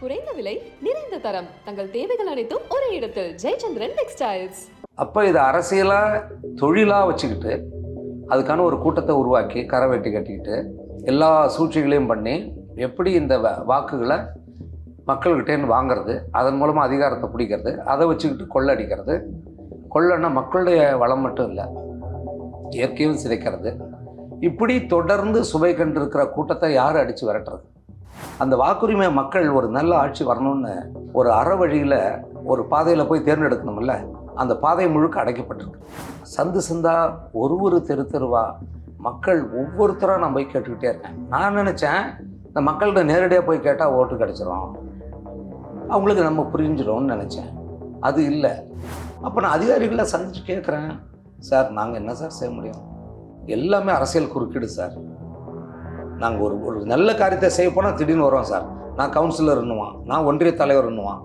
குறைந்த விலை, நிறைந்த தரம். தங்கள் தேவைகள் அனைத்தும் ஒரே இடத்தில். ஜெயச்சந்திரன் டெக்ஸ்டைல்ஸ். அப்போ இதை அரசியலாக தொழிலாக வச்சுக்கிட்டு அதுக்கான ஒரு கூட்டத்தை உருவாக்கி கரை வெட்டி கட்டிக்கிட்டு எல்லா சூழ்ச்சிகளையும் பண்ணி எப்படி இந்த வாக்குகளை மக்கள்கிட்டேருந்து வாங்கிறது, அதன் மூலமாக அதிகாரத்தை பிடிக்கிறது, அதை வச்சுக்கிட்டு கொள்ளடிக்கிறது. கொள்ளன்னா மக்களுடைய வளம் மட்டும் இல்லை, இயற்கையும் சிதைக்கிறது. இப்படி தொடர்ந்து சுவை கண்டிருக்கிற கூட்டத்தை யார் அடித்து விரட்டுறது? அந்த வாக்குரிமை மக்கள் ஒரு நல்ல ஆட்சி வரணும்னு ஒரு அற வழியில் ஒரு பாதையில் போய் தேர்ந்தெடுக்கணும்ல, அந்த பாதை முழுக்க அடைக்கப்பட்டிருக்கு. சந்து சந்தா ஒரு தெரு தெருவா மக்கள் ஒவ்வொருத்தராக நான் போய் கேட்டுக்கிட்டே இருக்கேன். நான் நினச்சேன் இந்த மக்கள்கிட்ட நேரடியாக போய் கேட்டால் ஓட்டு கிடச்சிரும், அவங்களுக்கு நம்ம புரிஞ்சிடும்னு நினச்சேன். அது இல்லை. அப்போ நான் அதிகாரிகளை சந்திச்சு கேட்குறேன், சார் நாங்கள் என்ன சார் செய்ய முடியும்? எல்லாமே அரசியல் குறுக்கீடு சார். நாங்கள் ஒரு நல்ல காரியத்தை செய்ய போனால் திடீர்னு வரோம் சார். நான் கவுன்சிலர்ன்னுவான், நான் ஒன்றிய தலைவர்ன்னுவான்,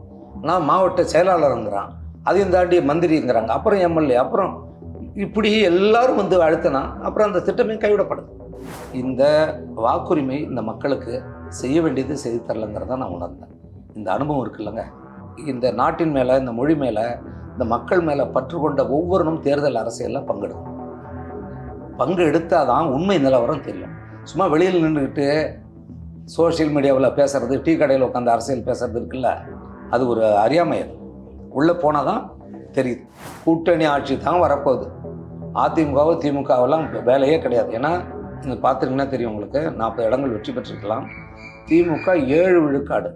நான் மாவட்ட செயலாளருங்கிறான், அதையும் தாண்டி மந்திரிங்கிறாங்க, அப்புறம் எம்எல்ஏ, அப்புறம் இப்படி எல்லாரும் வந்து அழுத்தினா அப்புறம் அந்த திட்டமே கைவிடப்படுது. இந்த வாக்குரிமை இந்த மக்களுக்கு செய்ய வேண்டியது செய்து தரலங்கிறத நான் உணர்ந்தேன். இந்த அனுபவம் இருக்குல்லங்க, இந்த நாட்டின் மேலே, இந்த மொழி மேலே, இந்த மக்கள் மேலே பற்று கொண்ட ஒவ்வொருனும் தேர்தல் அரசியலில் பங்கெடுக்கும். பங்கு எடுத்தால் தான் உண்மை நிலவரம் தெரியும். சும்மா வெளியில் நின்றுக்கிட்டு சோஷியல் மீடியாவில் பேசுகிறது, டீ கடையில் உட்காந்து அரசியல் பேசுகிறது இருக்குல்ல, அது ஒரு அறியாமை. அது உள்ளே போனால் தான் தெரியுது. கூட்டணி ஆட்சி தான் வரப்போகுது. அதிமுகவோ திமுகவெல்லாம் வேலையே கிடையாது. ஏன்னா நீங்கள் பார்த்துருங்கன்னா தெரியும் உங்களுக்கு, 40 இடங்கள் வெற்றி பெற்றிருக்கலாம். திமுக 7 விழுக்காடு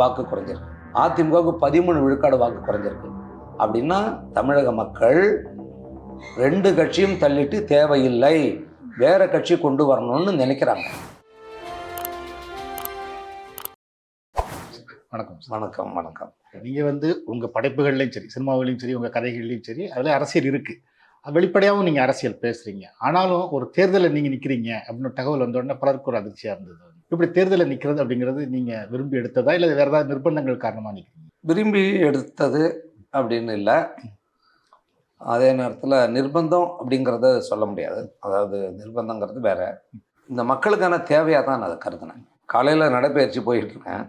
வாக்கு குறைஞ்சிருக்கு, அதிமுகவுக்கு 13 விழுக்காடு வாக்கு குறைஞ்சிருக்கு. அப்படின்னா தமிழக மக்கள் 2 கட்சியும் தள்ளிட்டு தேவையில்லை, வேற கட்சி கொண்டு வரணும்னு நினைக்கிறாங்க. வணக்கம். வணக்கம். வணக்கம். நீங்கள் வந்து உங்கள் படைப்புகள்லையும் சரி, சினிமாவிலையும் சரி, உங்கள் கதைகள்லையும் சரி, அதில் அரசியல் இருக்குது. வெளிப்படையாகவும் நீங்கள் அரசியல் பேசுகிறீங்க. ஆனாலும் ஒரு தேர்தலில் நீங்கள் நிற்கிறீங்க அப்படின்னு தகவல் வந்தோடனே பலருக்கு ஒரு அதிர்ச்சியாக இருந்தது. இப்படி தேர்தலில் நிற்கிறது அப்படிங்கிறது நீங்கள் விரும்பி எடுத்ததா, இல்லை வேறு ஏதாவது நிர்பந்தங்கள் காரணமாக நிற்கிறீங்க? விரும்பி எடுத்தது அப்படின்னு இல்லை. அதே நேரத்தில் நிர்பந்தம் அப்படிங்கிறத சொல்ல முடியாது. அதாவது நிர்பந்தங்கிறது வேற. இந்த மக்களுக்கான தேவையாக தான் நான் அதை கருதினேன். காலையில் நடைபயிற்சி போயிட்டு இருக்கேன்.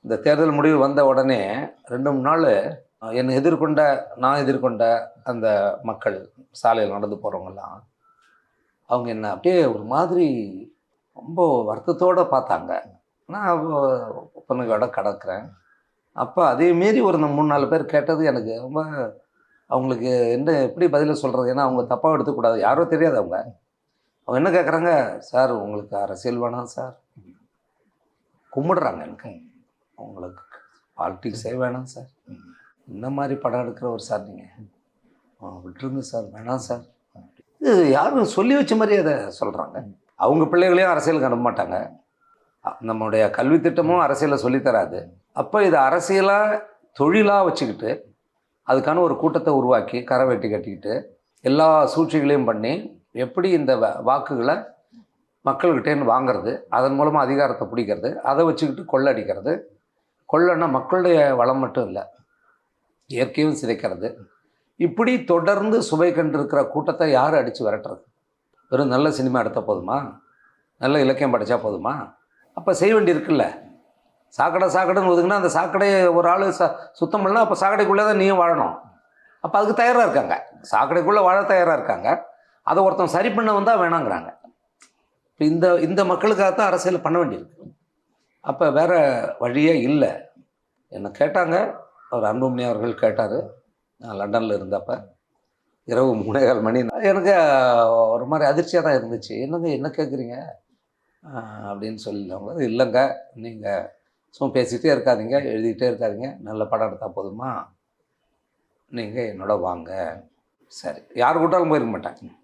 இந்த தேர்தல் முடிவு வந்த உடனே 2-3 நாள் நான் எதிர்கொண்ட அந்த மக்கள், சாலையில் நடந்து போகிறவங்கெல்லாம், அவங்க என்ன அப்படியே ஒரு மாதிரி ரொம்ப வருத்தத்தோடு பார்த்தாங்க. நான் பொண்ணுகளோட கடக்கிறேன். அப்போ அதே மாரி ஒரு 3-4 பேர் கேட்டது எனக்கு ரொம்ப, அவங்களுக்கு என்ன எப்படி பதில சொல்கிறது? ஏன்னா அவங்க தப்பாக எடுத்துக்கூடாது, யாரோ தெரியாது. அவங்க என்ன கேட்குறாங்க, சார் உங்களுக்கு அரசியல் வேணாம் சார், கும்பிடுறாங்க எனக்கு, உங்களுக்கு பாலிட்டிக்ஸே வேணாம் சார், இந்த மாதிரி படம் எடுக்கிறவர் சார் நீங்கள் விட்டுருங்க சார், வேணாம் சார். இது யாரும் சொல்லி வச்ச மாதிரி அதை சொல்கிறாங்க. அவங்க பிள்ளைகளையும் அரசியலுக்கு அனுப்ப மாட்டாங்க. நம்முடைய கல்வி திட்டமும் அரசியலை சொல்லித்தராது. அப்போ இதை அரசியலாக தொழிலாக வச்சுக்கிட்டு அதுக்கான ஒரு கூட்டத்தை உருவாக்கி கரை வெட்டி கட்டிக்கிட்டு எல்லா சூழ்ச்சிகளையும் பண்ணி எப்படி இந்த வாக்குகளை மக்கள்கிட்டேருந்து வாங்கிறது, அதன் மூலமாக அதிகாரத்தை பிடிக்கிறது, அதை வச்சுக்கிட்டு கொள்ளடிக்கிறது. கொள்ளன்னா மக்களுடைய வளம் மட்டும் இல்லை, இயற்கையும் சிதைக்கிறது. இப்படி தொடர்ந்து சுவை கண்டிருக்கிற கூட்டத்தை யார் அடித்து விரட்டுறது? வெறும் நல்ல சினிமா எடுத்தால் போதுமா? நல்ல இலக்கியம் படித்தா போதுமா? அப்போ செய்ய வேண்டியிருக்குல்ல. சாக்கடைன்னு ஒதுக்குன்னா அந்த சாக்கடையை ஒரு ஆள் சுத்தம் பண்ணலாம். அப்போ சாக்கடைக்குள்ளே தான் நீயும் வாழணும். அப்போ அதுக்கு தயாராக இருக்காங்க, சாக்கடைக்குள்ளே வாழ தயாராக இருக்காங்க. அதை ஒருத்தன் சரி பண்ண வந்தால் வேணாங்கிறாங்க. இப்போ இந்த மக்களுக்காகத்தான் அரசியல் பண்ண வேண்டியிருக்கு. அப்போ வேறு வழியே இல்லை. என்னை கேட்டாங்க, அவர் அன்புமணி அவர்கள் கேட்டார். நான் லண்டனில் இருந்தப்போ இரவு 3:15 மணி. எனக்கு ஒரு மாதிரி அதிர்ச்சியாக தான் இருந்துச்சு. என்னங்க என்ன கேட்குறீங்க அப்படின்னு சொல்லிடுவாங்க. இல்லைங்க, நீங்கள் சும்மா பேசிகிட்டே இருக்காதீங்க, எழுதிக்கிட்டே இருக்காதீங்க, நல்ல படம் எடுத்தால் போதுமா, நீங்கள் என்னோட வாங்க. சரி, யார் கூட்டாலும் போயிருக்க மாட்டேன்.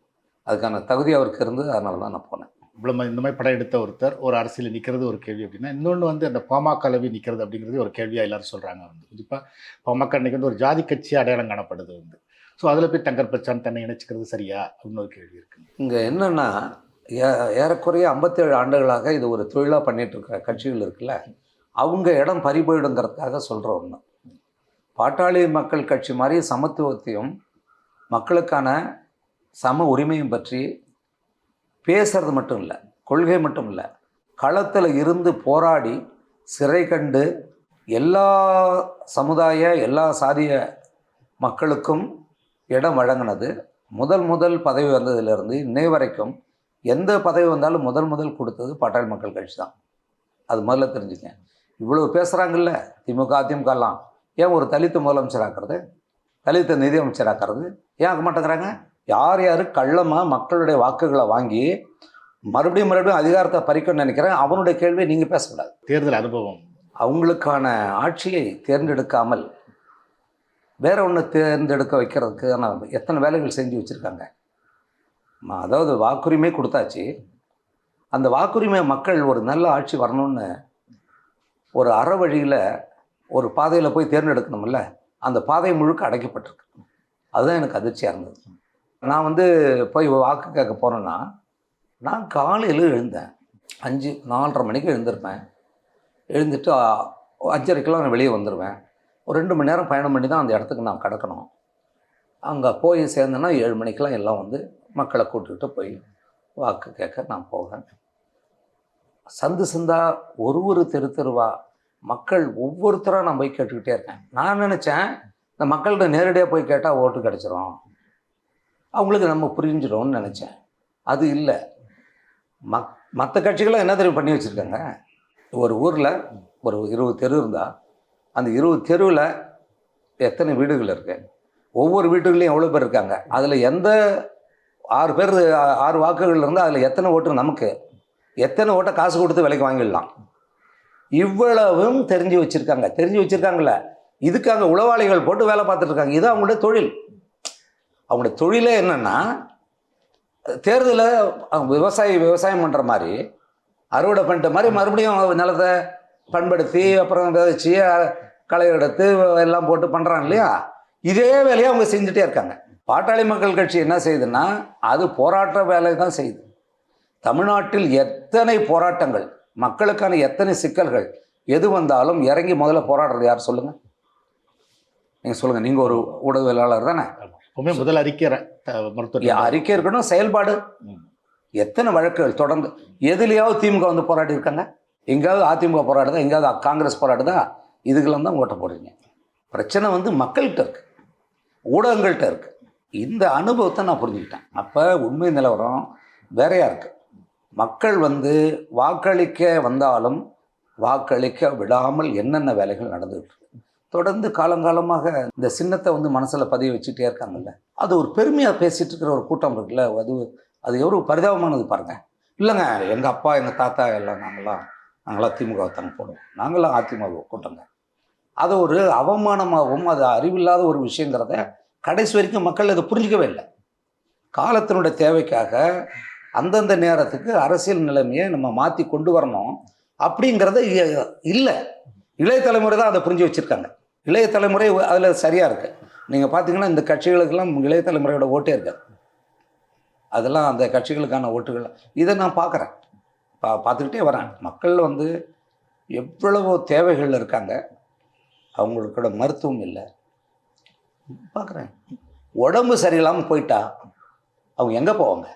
அதுக்கான தகுதி அவருக்கு இருந்து, அதனால தான் நான் போனேன். இவ்வளோ இந்த மாதிரி படம் எடுத்த ஒருத்தர் ஒரு அரசியலில் நிற்கிறது ஒரு கேள்வி அப்படின்னா, இன்னொன்று வந்து அந்த பாமகலவி நிற்கிறது அப்படிங்கிறது ஒரு கேள்வியாக எல்லாரும் சொல்கிறாங்க. வந்து குறிப்பாக பாமக அன்றைக்கி வந்து ஒரு ஜாதி கட்சி அடையாளம் காணப்படுது. வந்து ஸோ அதில் போய் தங்கர் பச்சான் தன்னை இணைச்சிக்கிறது சரியா அப்படின்னு ஒரு கேள்வி இருக்குது. இங்கே என்னென்னா, ஏறக்குறைய 57 ஆண்டுகளாக இது ஒரு தொழிலாக பண்ணிகிட்ருக்கிற கட்சிகள் இருக்குல்ல, அவங்க இடம் பறிபோயிடுங்கிறதுக்காக சொல்கிற ஒன்று. பாட்டாளி மக்கள் கட்சி மாதிரி சமத்துவத்தையும் மக்களுக்கான சம உரிமையும் பற்றி பேசுறது மட்டும் இல்லை, கொள்கை மட்டும் இல்லை, களத்தில் இருந்து போராடி சிறை கண்டு எல்லா சமுதாய எல்லா சாதிய மக்களுக்கும் இடம் வழங்கினது. முதல் பதவி வந்ததிலிருந்து இன்னை வரைக்கும் எந்த பதவி வந்தாலும் முதல் கொடுத்தது பாட்டாளி மக்கள் கட்சி தான். அது முதல்ல தெரிஞ்சுங்க. இவ்வளோ பேசுகிறாங்கல்ல திமுக அதிமுகலாம், ஏன் ஒரு தலித்து முதலமைச்சராக்கிறது, தலித்து நிதி அமைச்சராக்கிறது ஏன் ஆக்க மாட்டேங்கிறாங்க? யார் கள்ளமாக மக்களுடைய வாக்குகளை வாங்கி மறுபடியும் அதிகாரத்தை பறிக்கணும்னு நினைக்கிறேன், அவனுடைய கேள்வியை நீங்கள் பேசக்கூடாது. தேர்தல் அனுபவம் அவங்களுக்கான ஆட்சியை தேர்ந்தெடுக்காமல் வேற ஒன்று தேர்ந்தெடுக்க வைக்கிறதுக்கான எத்தனை வேலைகள் செஞ்சு வச்சுருக்காங்க. அதாவது வாக்குரிமை கொடுத்தாச்சு, அந்த வாக்குரிமை மக்கள் ஒரு நல்ல ஆட்சி வரணும்னு ஒரு அற வழியில் ஒரு பாதையில் போய் தேர்ந்தெடுக்கணும்ல, அந்த பாதை முழுக்க அடைக்கப்பட்டிருக்கு. அதுதான் எனக்கு அதிர்ச்சியாக இருந்தது. நான் போய் வாக்கு கேட்க போகிறேன்னா, நான் காலையில் எழுந்தேன் 4:30 மணிக்கு எழுந்திருப்பேன். எழுந்துட்டு 5:30க்கெல்லாம் நான் வெளியே வந்துடுவேன். ஒரு 2 மணி நேரம் பயணம் பண்ணி தான் அந்த இடத்துக்கு நான் கிடக்கணும். அங்கே போய் சேர்ந்தேன்னா 7 மணிக்கெலாம் எல்லாம் மக்களை கூட்டுக்கிட்டு போய் வாக்கு கேட்க நான் போவேன். சந்து சந்தா ஒரு தெருவா மக்கள் ஒவ்வொருத்தராக நான் போய் கேட்டுக்கிட்டே இருக்கேன். நான் நினச்சேன் இந்த மக்கள்கிட்ட நேரடியாக போய் கேட்டால் ஓட்டு கிடச்சிரும், அவங்களுக்கு நம்ம புரிஞ்சிடும்னு நினச்சேன். அது இல்லை. மற்ற கட்சிகளும் என்ன தெரியும் பண்ணி வச்சுருக்காங்க. ஒரு ஊரில் ஒரு 20 தெரு இருந்தால் அந்த 20 தெருவில் எத்தனை வீடுகள் இருக்கு, ஒவ்வொரு வீட்டுகள்லையும் எவ்வளோ பேர் இருக்காங்க, அதில் எந்த 6 பேர் 6 வாக்குகள் இருந்தால் அதில் எத்தனை ஓட்டு நமக்கு, எத்தனை ஓட்டை காசு கொடுத்து விலைக்கு வாங்கிடலாம், இவ்வளவும் தெரிஞ்சு வச்சுருக்காங்கல்ல. இதுக்காக உளவாளிகள் போட்டு வேலை பார்த்துட்டு இருக்காங்க. இது அவங்களுடைய தொழில். அவங்களுடைய தொழிலே என்னென்னா, தேர்தலில் விவசாயம் பண்ணுற மாதிரி அறுவடை பண்ணிட்ட மாதிரி மறுபடியும் நிலத்தை பண்படுத்தி அப்புறம் விதைச்சி களை எடுத்து எல்லாம் போட்டு பண்ணுறாங்க இல்லையா. இதே வேலையை அவங்க செஞ்சுட்டே இருக்காங்க. பாட்டாளி மக்கள் கட்சி என்ன செய்யுதுன்னா, அது போராட்ட வேலை தான் செய்யுது. தமிழ்நாட்டில் எத்தனை போராட்டங்கள், மக்களுக்கான எத்தனை சிக்கல்கள் எது வந்தாலும் இறங்கி முதல்ல போராடுறது யார் சொல்லுங்கள்? நீங்கள் சொல்லுங்கள். நீங்கள் ஒரு ஊடகவியலாளர் தானே. முதல் அறிக்கை அறிக்கை இருக்கணும், செயல்பாடு. எத்தனை வழக்குகள் தொடர்ந்து எதுலையாவது திமுக போராடி இருக்காங்க? எங்கேயாவது அதிமுக போராடுதா, எங்கேயாவது காங்கிரஸ் போராடுதா? இதுக்கெல்லாம் தான் ஓட்ட போடுறீங்க. பிரச்சனை மக்கள்கிட்ட இருக்குது, ஊடகங்கள்கிட்ட இருக்குது. இந்த அனுபவத்தை நான் புரிஞ்சுக்கிட்டேன். அப்போ உண்மை நிலவரம் வேறையாக இருக்குது. மக்கள் வாக்களிக்க வந்தாலும் வாக்களிக்க விடாமல் என்னென்ன வேலைகள் நடந்துகிட்டு இருக்கு. தொடர்ந்து காலங்காலமாக இந்த சின்னத்தை மனசில் பதிய வச்சுட்டே இருக்காங்கல்ல. அது ஒரு பெருமையாக பேசிகிட்டு இருக்கிற ஒரு கூட்டம் இருக்குல்ல, அது எவ்வளோ பரிதாபமானது பாருங்கள். இல்லைங்க, எங்கள் அப்பா எங்கள் தாத்தா எல்லாம் நாங்களாம் திமுக தாங்க போடுவோம், நாங்களாம் அதிமுக கூட்டங்க. அதை ஒரு அவமானமாகவும் அது அறிவில்லாத ஒரு விஷயங்கிறத கடைசி வரைக்கும் மக்கள் அதை புரிஞ்சிக்கவே இல்லை. காலத்தினுடைய தேவைக்காக அந்தந்த நேரத்துக்கு அரசியல் நிலைமையை நம்ம மாற்றி கொண்டு வரணும் அப்படிங்கிறத இல்லை. இளைய தலைமுறை தான் அதை புரிஞ்சு வச்சுருக்காங்க. இளைய தலைமுறை அதில் சரியாக இருக்குது. நீங்கள் பார்த்தீங்கன்னா இந்த கட்சிகளுக்கெல்லாம் இளைய தலைமுறையோட ஓட்டே இருக்காது. அதெல்லாம் அந்த கட்சிகளுக்கான ஓட்டுகள். இதை நான் பார்க்குறேன், பார்த்துக்கிட்டே வரேன். மக்கள் எவ்வளவோ தேவைகள் இருக்காங்க, அவங்களுக்கோட மருத்துவம் இல்லை. பார்க்குறேன், உடம்பு சரியில்லாமல் போயிட்டா அவங்க எங்கே போவாங்க?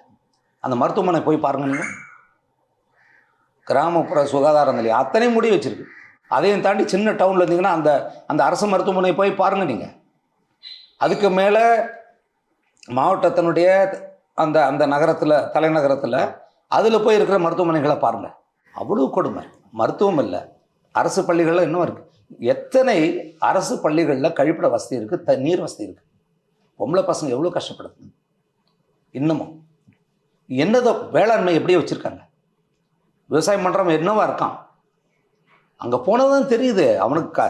அந்த மருத்துவமனை போய் பாருங்கள். நீங்கள் கிராமப்புற சுகாதார நிலையம் அத்தனை முடி வச்சுருக்கு. அதையும் தாண்டி சின்ன டவுனில் இருந்தீங்கன்னா அந்த அரசு மருத்துவமனை போய் பாருங்கள். நீங்கள் அதுக்கு மேலே மாவட்டத்தினுடைய அந்த நகரத்தில், தலைநகரத்தில் அதில் போய் இருக்கிற மருத்துவமனைகளை பாருங்கள். அவ்வளோ கொடுமை. மருத்துவம் இல்லை. அரசு பள்ளிகளில் இன்னும் இருக்குது. எத்தனை அரசு பள்ளிகளில் கழிப்பிட வசதி இருக்குது, நீர் வசதி இருக்குது. பொம்பளை பசங்க எவ்வளோ கஷ்டப்படுது. இன்னமும் என்னதோ வேளாண்மை எப்படியே வச்சுருக்காங்க. விவசாயம் பண்ணுறவன் என்னவா இருக்கான், அங்கே போனதான் தெரியுது. அவனுக்கு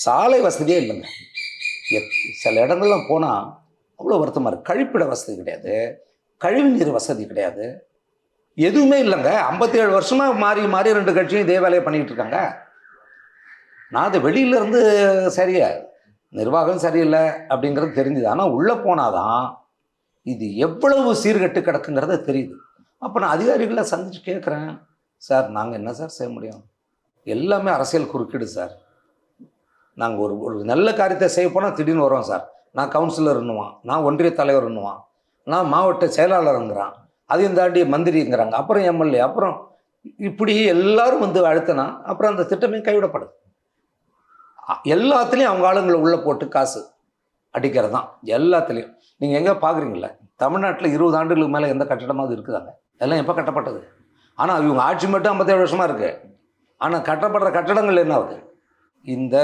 சாலை வசதியே இல்லைங்க. சில இடங்கள்லாம் போனால் அவ்வளோ வருத்தமாக இருக்குது. கழிப்பிட வசதி கிடையாது, கழிவு நீர் வசதி கிடையாது, எதுவுமே இல்லைங்க. 57 வருஷமாக மாறி 2 கட்சியும் இதே வேலையை பண்ணிக்கிட்டு இருக்காங்க. நான் அது வெளியிலேருந்து சரியா நிர்வாகம் சரியில்லை அப்படிங்கிறது தெரிஞ்சுது. ஆனால் உள்ளே போனாதான் இது எவ்வளவு சீர்கட்டு கிடக்குங்கிறத தெரியுது. அப்போ நான் அதிகாரிகளை சந்தித்து கேட்குறேன், சார் நாங்கள் என்ன சார் செய்ய முடியும்? எல்லாமே அரசியல் குறுக்கீடு சார். நாங்கள் ஒரு நல்ல காரியத்தை செய்ய போனால் திடீர்னு வரோம் சார். நான் கவுன்சிலர்ன்னுவான், நான் ஒன்றிய தலைவர்ன்னுவான், நான் மாவட்ட செயலாளருங்கிறான், அதையும் தாண்டி மந்திரிங்கிறாங்க, அப்புறம் எம்எல்ஏ, அப்புறம் இப்படி எல்லாரும் வந்து அழுத்தினா அப்புறம் அந்த திட்டமே கைவிடப்படுது. எல்லாத்துலேயும் அவங்க ஆளுங்களை உள்ளே போட்டு காசு அடிக்கிறது தான் எல்லாத்துலேயும். நீங்கள் எங்கே பார்க்குறீங்களா? தமிழ்நாட்டில் 20 ஆண்டுகளுக்கு மேலே எந்த கட்டடமாவது இருக்குதாங்க? எல்லாம் எப்போ கட்டப்பட்டது? ஆனால் இவங்க ஆட்சி மட்டும் 57 வருஷமாக இருக்குது. ஆனால் கட்டப்படுற கட்டடங்கள் என்ன ஆகுது? இந்த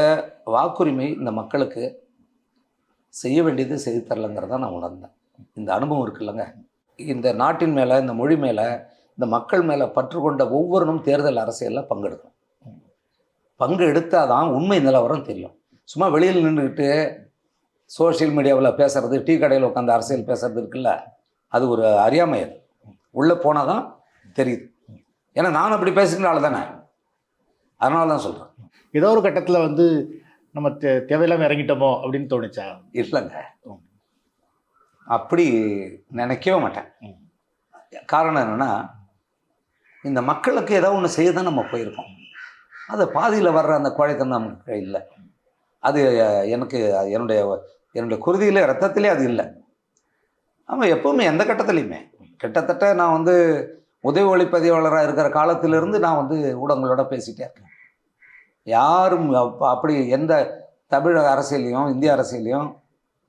வாக்குரிமை இந்த மக்களுக்கு செய்ய வேண்டியது செய்து தரலைங்கிறத நான் உணர்ந்தேன். இந்த அனுபவம் இருக்குல்லங்க, இந்த நாட்டின் மேலே, இந்த மொழி மேலே, இந்த மக்கள் மேலே பற்று கொண்ட ஒவ்வொருவரும் தேர்தல் அரசியலில் பங்கெடுக்கணும். பங்கு எடுத்தால் தான் உண்மை நிலவரம் தெரியும். சும்மா வெளியில் நின்றுக்கிட்டு சோஷியல் மீடியாவில் பேசுகிறது, டீ கடையில் உட்காந்து அரசியல் பேசுறது இருக்குல்ல, அது ஒரு அறியாமை. அது உள்ளே போனால் தான் தெரியுது. ஏன்னா நான் அப்படி பேசுகிறனால தானே, அதனால தான் சொல்கிறேன். ஏதோ ஒரு கட்டத்தில் வந்து நம்ம தேவையில்லாமல் இறங்கிட்டோமோ அப்படின்னு தோணுச்சா? இல்லைங்க, அப்படி நினைக்கவே மாட்டேன். காரணம் என்னென்னா, இந்த மக்களுக்கு ஏதோ ஒன்று செய்ய தான் நம்ம போயிருக்கோம். அது பாதியில் வர்ற அந்த குழைத்தனம் நமக்கு இல்லை. அது எனக்கு என்னுடைய குருதியில் ரத்தத்திலே அது இல்லை. ஆமாம், எப்போவுமே எந்த கட்டத்துலையுமே கிட்டத்தட்ட நான் வந்து உதவி ஒளிப்பதிவாளராக இருக்கிற காலத்திலிருந்து நான் வந்து ஊடகங்களோட பேசிகிட்டே இருக்கேன். யாரும் அப்படி எந்த தமிழக அரசியலையும் இந்திய அரசியலையும்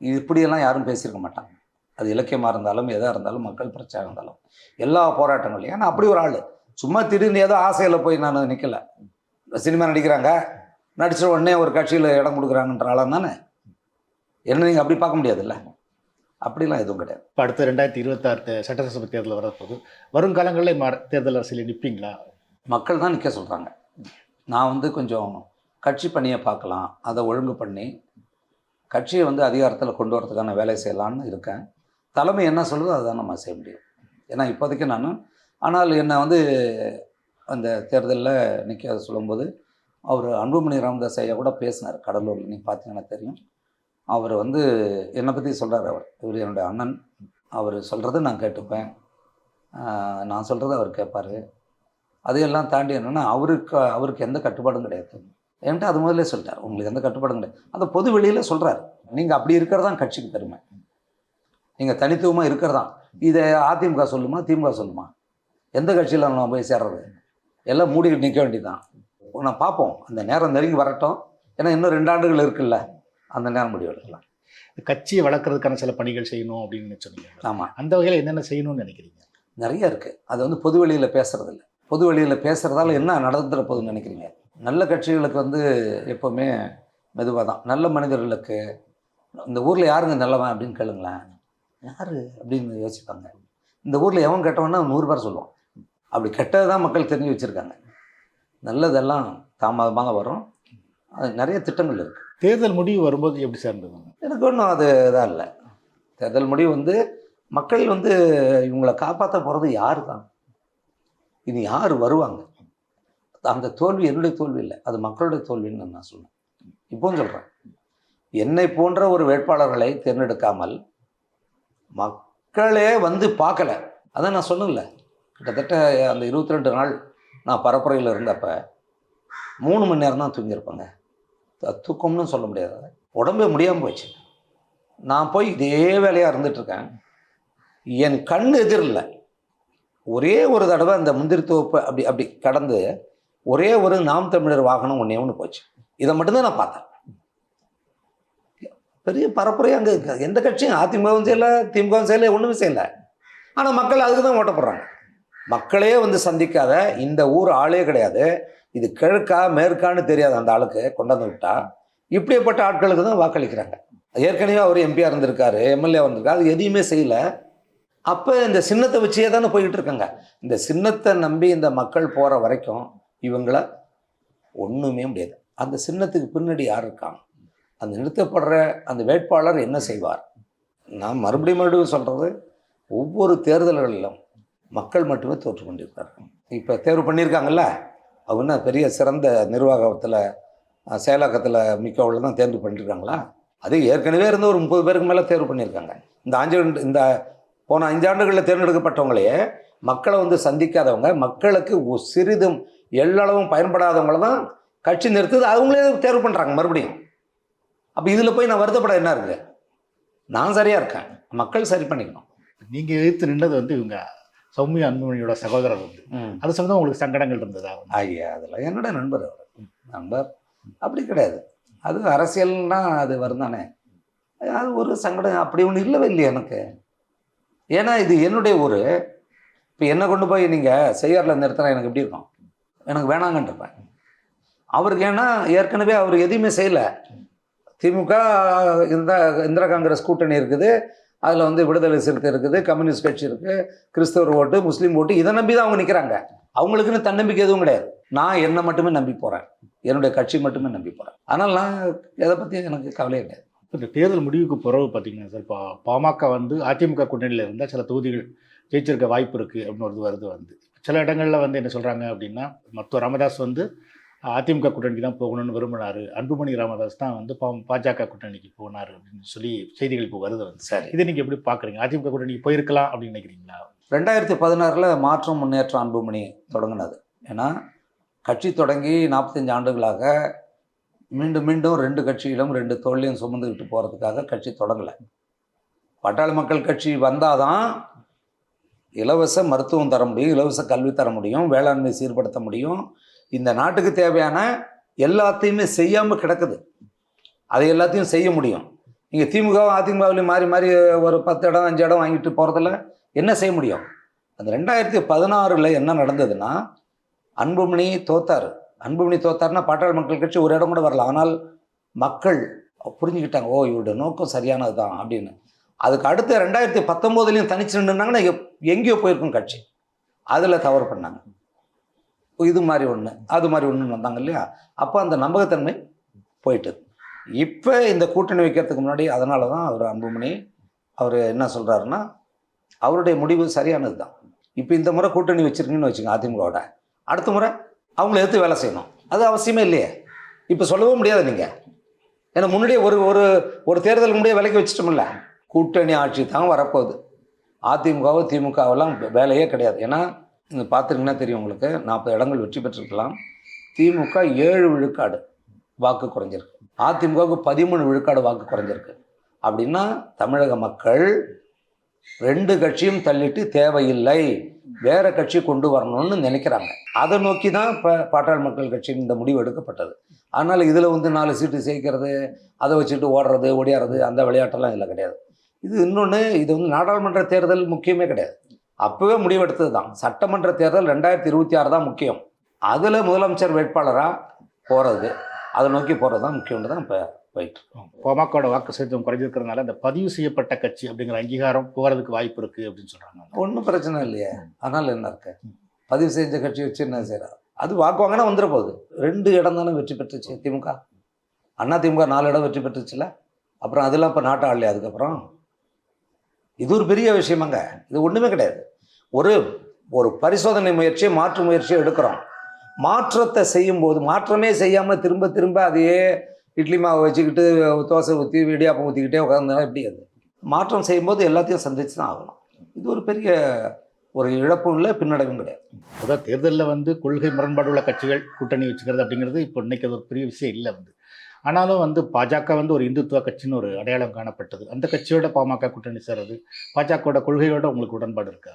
இப்படியெல்லாம் யாரும் பேசியிருக்க மாட்டாங்க. அது இலக்கியமாக இருந்தாலும் எதாக இருந்தாலும் மக்கள் பிரச்சனை இருந்தாலும் எல்லா போராட்டங்களையும். ஏன்னா அப்படி ஒரு ஆள் சும்மா திடீர்னு ஏதோ ஆசையில் போய் நான் நிற்கலை. சினிமா நடிக்கிறாங்க, நடித்த உடனே ஒரு கட்சியில் இடம் கொடுக்குறாங்கன்ற ஆளாம் தானே. என்ன நீங்கள் அப்படி பார்க்க முடியாதுல்ல, அப்படிலாம் எதுவும் கிடையாது. இப்போ அடுத்த 2026 சட்டசபை தேர்தல் வரப்போகுது. வருங்காலங்களில் தேர்தல் அரசியலில் நிற்பீங்களா? மக்கள் தான் நிற்க சொல்கிறாங்க. நான் வந்து கொஞ்சம் கட்சி பணியை பார்க்கலாம், அதை ஒழுங்கு பண்ணி கட்சியை வந்து அதிகாரத்தில் கொண்டு வரதுக்கான வேலை செய்யலான்னு இருக்கேன். தலைமை என்ன சொல்லுதோ அதுதான் நம்ம செய்ய முடியும். ஏன்னா இப்போதைக்கு நான், ஆனால் என்னை வந்து அந்த தேர்தலில் நிற்க சொல்லும்போது அவர் அன்புமணி ராமதாஸ் ஐயா கூட பேசினார் கடலூரில். நீங்கள் பார்த்தீங்கன்னா தெரியும். அவர் வந்து என்னை பற்றி சொல்கிறார். இவர் என்னுடைய அண்ணன். அவர் சொல்கிறத நான் கேட்டுப்பேன், நான் சொல்கிறத அவர் கேட்பார். அதையெல்லாம் தாண்டி என்னென்னா அவருக்கு எந்த கட்டுப்பாடும் கிடையாது. என்கிட்ட அது முதல்ல சொல்லிட்டார், உங்களுக்கு எந்த கட்டுப்பாடும் கிடையாது. அந்த பொது வெளியில் சொல்கிறார். நீங்கள் அப்படி இருக்கிறதான் கட்சிக்கு பெருமை, நீங்கள் தனித்துவமாக இருக்கிறதான். இதை அதிமுக சொல்லுமா திமுக சொல்லுமா? எந்த கட்சியில் நம்ம போய் சேர்றது? எல்லாம் மூடிக்கிட்டு நிற்க வேண்டியதுதான். நான் பார்ப்போம், அந்த நேரம் நெருங்கி வரட்டும். ஏன்னா இன்னும் 2 ஆண்டுகள் இருக்குல்ல, அந்த நேரம் முடிவு எடுக்கலாம். கட்சியை வளர்க்குறதுக்கான சில பணிகள் செய்யணும் அப்படின்னு சொன்னீங்க. ஆமாம், அந்த வகையில் என்னென்ன செய்யணும்னு நினைக்கிறீங்க? நிறைய இருக்குது. அது வந்து பொது வெளியில் பேசுறது இல்லை. பொது வெளியில் பேசுகிறதால என்ன நடந்துட போகுதுன்னு நினைக்கிறீங்க? நல்ல கட்சிகளுக்கு வந்து எப்போவுமே மெதுவாக தான். நல்ல மனிதர்களுக்கு இந்த ஊரில் யாருங்க நல்லவன் அப்படின்னு கேளுங்களேன், யார் அப்படின்னு யோசிப்பாங்க. இந்த ஊரில் எவன் கெட்டவன்னா 100 பேர் சொல்லுவான். அப்படி கெட்டது தான் மக்கள் தெரிஞ்சு வச்சுருக்காங்க. நல்லதெல்லாம் தாமதமாக வரும். அது நிறைய திட்டங்கள் இருக்குது. தேர்தல் முடிவு வரும்போது எப்படி சேர்ந்தது? எனக்கு ஒன்றும் அது இதாக இல்லை. தேர்தல் முடிவு வந்து மக்கள் வந்து இவங்களை காப்பாற்ற போகிறது யார் தான், இது யார் வருவாங்க, அந்த தோல்வி என்னுடைய தோல்வி இல்லை, அது மக்களுடைய தோல்வின்னு நான் சொல்லுவேன். இப்போவும் சொல்கிறேன், என்னை போன்ற ஒரு வேட்பாளர்களை தேர்ந்தெடுக்காமல் மக்களே வந்து பார்க்கல. அதான் நான் சொன்னல, கிட்டத்தட்ட அந்த 22 நாள் நான் பரப்புரையில் இருந்தப்போ 3 மணி நேரம் தான் தூங்கியிருப்பேங்க. தூக்கம்னு சொல்ல முடியாது, உடம்பே முடியாமல் போச்சு. நான் போய் இதே வேலையாக இருந்துகிட்ருக்கேன். என் கண் எதிரில் ஒரே ஒரு தடவை அந்த முந்திரி தோப்பு அப்படி கடந்து ஒரே ஒரு நாம் தமிழர் வாகனம் ஒன்று போச்சு. இதை மட்டும்தான் நான் பார்த்தேன். பெரிய பரப்புரையாக அங்கே எந்த கட்சியும் அதிமுகவும் செய்யலை திமுகவும் செய்யலை, ஒன்றுமே செய்யலை. ஆனால் மக்கள் அதுக்கு தான் ஓட்டப்படுறாங்க. மக்களே வந்து சந்திக்காத இந்த ஊர் ஆளே கிடையாது. இது கிழக்கா மேற்கான்னு தெரியாது அந்த ஆளுக்கு கொண்டாந்து விட்டா. இப்படிப்பட்ட ஆட்களுக்கு தான் வாக்களிக்கிறாங்க. ஏற்கனவே அவர் எம்பியாக இருந்திருக்காரு, எம்எல்ஏ இருந்திருக்காரு, அது எதையுமே செய்யலை. அப்போ இந்த சின்னத்தை வச்சே தானே போய்கிட்டு இருக்காங்க. இந்த சின்னத்தை நம்பி இந்த மக்கள் போகிற வரைக்கும் இவங்கள ஒன்றுமே முடியாது. அந்த சின்னத்துக்கு பின்னாடி யார் இருக்காங்க, அந்த நிறுத்தப்படுற அந்த வேட்பாளர் என்ன செய்வார்? நான் மறுபடியும் சொல்கிறது, ஒவ்வொரு தேர்தல்களிலும் மக்கள் மட்டுமே தோற்று கொண்டிருக்கார்கள். இப்போ தேர்வு பண்ணியிருக்காங்கல்ல, அவங்க பெரிய சிறந்த நிர்வாகத்தில் செயலாக்கத்தில் மிக்கவள்ள தான் தேர்வு பண்ணியிருக்காங்களா? அது ஏற்கனவே இருந்த ஒரு 30 பேருக்கு மேலே தேர்வு பண்ணியிருக்காங்க. இந்த போன 5 ஆண்டுகளில் தேர்ந்தெடுக்கப்பட்டவங்களையே மக்களை வந்து சந்திக்காதவங்க, மக்களுக்கு சிறிதும் எல்லளவும் பயன்படாதவங்கள தான் கட்சி நிறுத்துது, அவங்களே தேர்வு பண்ணுறாங்க மறுபடியும். அப்போ இதில் போய் நான் வருத்தப்பட என்ன இருக்குது? நான் சரியாக இருக்கேன், மக்கள் சரி பண்ணிக்கணும். நீங்கள் எதிர்த்து நின்னது வந்து இவங்க சௌமியா அன்புமணியோட சகோதரர் வந்து அது சம்பந்தம் உங்களுக்கு சங்கடங்கள் இருந்ததா? ஐயா அதெல்லாம் என்னோட நண்பர் அவர் நண்பர் அப்படி கிடையாது. அது அரசியல்னா அது வரும் தானே. அது ஒரு சங்கடம் அப்படி ஒன்று இல்லவே இல்லையா எனக்கு. ஏன்னா இது என்னுடைய ஊர். இப்போ என்னை கொண்டு போய் நீங்கள் செய்யாரில் நிறுத்தினா எனக்கு எப்படி இருக்கும்? எனக்கு வேணாங்கன்றப்பேன். அவருக்கு ஏன்னா ஏற்கனவே அவர் எதுவுமே செய்யலை. திமுக இந்திரா காங்கிரஸ் கூட்டணி இருக்குது, அதில் வந்து விடுதலை சிறுத்தை இருக்குது, கம்யூனிஸ்ட் கட்சி இருக்குது, கிறிஸ்தவர் ஓட்டு, முஸ்லீம் ஓட்டு, இதை நம்பி தான் அவங்க நிற்கிறாங்க. அவங்களுக்குன்னு தன்னம்பிக்கை எதுவும் கிடையாது. நான் என்னை மட்டுமே நம்பி போகிறேன், என்னுடைய கட்சி மட்டுமே நம்பி போகிறேன். அதனால் நான் எதை பற்றி எனக்கு கவலையே கிடையாது. இந்த தேர்தல் முடிவுக்கு பிறகு பார்த்தீங்கன்னா சார், இப்போ பாமக வந்து அதிமுக கூட்டணியில் இருந்தால் சில தொகுதிகள் ஜெயிச்சிருக்க வாய்ப்பு இருக்குது அப்படின்னு ஒரு வருது வந்து சில இடங்களில் வந்து என்ன சொல்கிறாங்க அப்படின்னா, மருத்துவர் ராமதாஸ் வந்து அதிமுக கூட்டணிக்கு தான் போகணும்னு விரும்பினார், அன்புமணி ராமதாஸ் தான் வந்து பாஜக கூட்டணிக்கு போனார் அப்படின்னு சொல்லி செய்திகள் இப்போ வருது வந்து. சரி, இதை நீங்கள் எப்படி பார்க்குறீங்க? அதிமுக கூட்டணிக்கு போயிருக்கலாம் அப்படின்னு நினைக்கிறீங்களா? 2016 மாற்றம் முன்னேற்றம் அன்புமணி தொடங்கினது. ஏன்னா கட்சி தொடங்கி 45 ஆண்டுகளாக மீண்டும் மீண்டும் 2 கட்சியிலும் 2 தோல்லையும் சுமந்துக்கிட்டு போகிறதுக்காக கட்சி தொடங்கலை. பாட்டாளி மக்கள் கட்சி வந்தால் தான் இலவச மருத்துவம் தர முடியும், இலவச கல்வி தர முடியும், வேளாண்மை சீர்படுத்த முடியும். இந்த நாட்டுக்கு தேவையான எல்லாத்தையுமே செய்யாமல் கிடக்குது, அதை எல்லாத்தையும் செய்ய முடியும். நீங்கள் திமுகவும் அதிமுகவிலையும் மாறி மாறி ஒரு 10 இடம் 5 இடம் வாங்கிட்டு போகிறதுல என்ன செய்ய முடியும்? அந்த 2016 என்ன நடந்ததுன்னா, அன்புமணி தோத்தார். அன்புமணி தோத்தார்னா பாட்டாளி மக்கள் கட்சி ஒரு இடம் கூட வரல. ஆனால் மக்கள் புரிஞ்சுக்கிட்டாங்க, ஓ இவருடைய நோக்கம் சரியானது தான் அப்படின்னு. அதுக்கு அடுத்து 2019 தனிச்சு நின்றுனாங்கன்னா எங்கேயோ போயிருக்கும் கட்சி. அதில் தவறு பண்ணாங்க. இது மாதிரி ஒன்று அது மாதிரி ஒன்று வந்தாங்க இல்லையா? அப்போ அந்த நம்பகத்தன்மை போயிட்டு இப்போ இந்த கூட்டணி வைக்கிறதுக்கு முன்னாடி அதனால தான் அவர் அன்புமணி அவர் என்ன சொல்கிறாருன்னா, அவருடைய முடிவு சரியானது தான். இப்போ இந்த முறை கூட்டணி வச்சுருக்கீங்கன்னு வச்சுங்க அதிமுகவோட, அடுத்த முறை அவங்கள எடுத்து வேலை செய்யணும். அது அவசியமே இல்லையே. இப்போ சொல்லவும் முடியாது நீங்கள். ஏன்னா முன்னாடியே ஒரு ஒரு ஒரு தேர்தலுக்கு முன்னாடியே விலைக்கு வச்சுட்டோம்ல. கூட்டணி ஆட்சி தான் வரப்போகுது. அதிமுகவோ திமுகவெல்லாம் வேலையே கிடையாது. ஏன்னா நீங்கள் பார்த்துருங்கன்னா தெரியும் உங்களுக்கு, 40 இடங்கள் வெற்றி பெற்றிருக்கலாம். திமுக 7 விழுக்காடு வாக்கு குறைஞ்சிருக்கு, அதிமுகவுக்கு 13 விழுக்காடு வாக்கு குறைஞ்சிருக்கு. அப்படின்னா தமிழக மக்கள் 2 கட்சியும் தள்ளிட்டு தேவையில்லை, வேற கட்சி கொண்டு வரணும்னு நினைக்கிறாங்க. அதை நோக்கி தான் இப்போ பாட்டாளி மக்கள் கட்சியின் இந்த முடிவு எடுக்கப்பட்டது. அதனால் இதில் வந்து 4 சீட்டு சேர்க்கிறது, அதை வச்சுட்டு ஓடுறது ஓடியாறது அந்த விளையாட்டெல்லாம் இதில் கிடையாது. இது இன்னொன்று, இது வந்து நாடாளுமன்ற தேர்தல் முக்கியமே கிடையாது. அப்போவே முடிவெடுத்தது தான். சட்டமன்ற தேர்தல் 2026 தான் முக்கியம். அதில் முதலமைச்சர் வேட்பாளராக போகிறது, அதை நோக்கி போகிறது தான் முக்கியம்னு தான் இப்போ போயிட்டு. பாமகவோட வாக்கு சதவீதம் குறைஞ்சிருக்கிறதுனால இந்த பதிவு செய்யப்பட்ட கட்சி அப்படிங்கிற அங்கீகாரம் போகிறதுக்கு வாய்ப்பு இருக்குது அப்படின்னு சொல்கிறாங்க. ஒன்றும் பிரச்சனை இல்லையே. அதனால் என்ன இருக்கு? பதிவு செஞ்ச கட்சி வச்சு என்ன செய்கிறார்? அது வாக்கு வாங்கினா வந்துட போகுது. 2 இடம் தானே வெற்றி பெற்றுச்சு திமுக. அண்ணா திமுக 4 இடம் வெற்றி பெற்றுச்சுல. அப்புறம் அதெல்லாம் இப்போ நாட்டை ஆடலையா? அதுக்கப்புறம் இது ஒரு பெரிய விஷயமாங்க. இது ஒன்றுமே கிடையாது. ஒரு ஒரு பரிசோதனை முயற்சியை மாற்று முயற்சியை எடுக்கிறோம். மாற்றத்தை செய்யும்போது மாற்றமே செய்யாமல் திரும்ப திரும்ப அதையே இட்லி மாவை வச்சுக்கிட்டு தோசை ஊற்றி இடியாப்பம் ஊற்றிக்கிட்டே உட்காந்துனா எப்படி? அது மாற்றம் செய்யும்போது எல்லாத்தையும் சந்திச்சு தான் ஆகணும். இது ஒரு பெரிய ஒரு இழப்பும் இல்லை, பின்னடைவும் கிடையாது. அதான் தேர்தலில் வந்து கொள்கை முரண்பாடு உள்ள கட்சிகள் கூட்டணி வச்சுக்கிறது அப்படிங்கிறது இப்போ இன்னைக்கு அது ஒரு பெரிய விஷயம் இல்லை வந்து. ஆனாலும் வந்து பாஜக வந்து ஒரு இந்துத்துவ கட்சின்னு ஒரு அடையாளம் காணப்பட்டது. அந்த கட்சியோட பாமக கூட்டணி சேர்றது, பாஜகவோட கொள்கையோட உங்களுக்கு உடன்பாடு இருக்கா?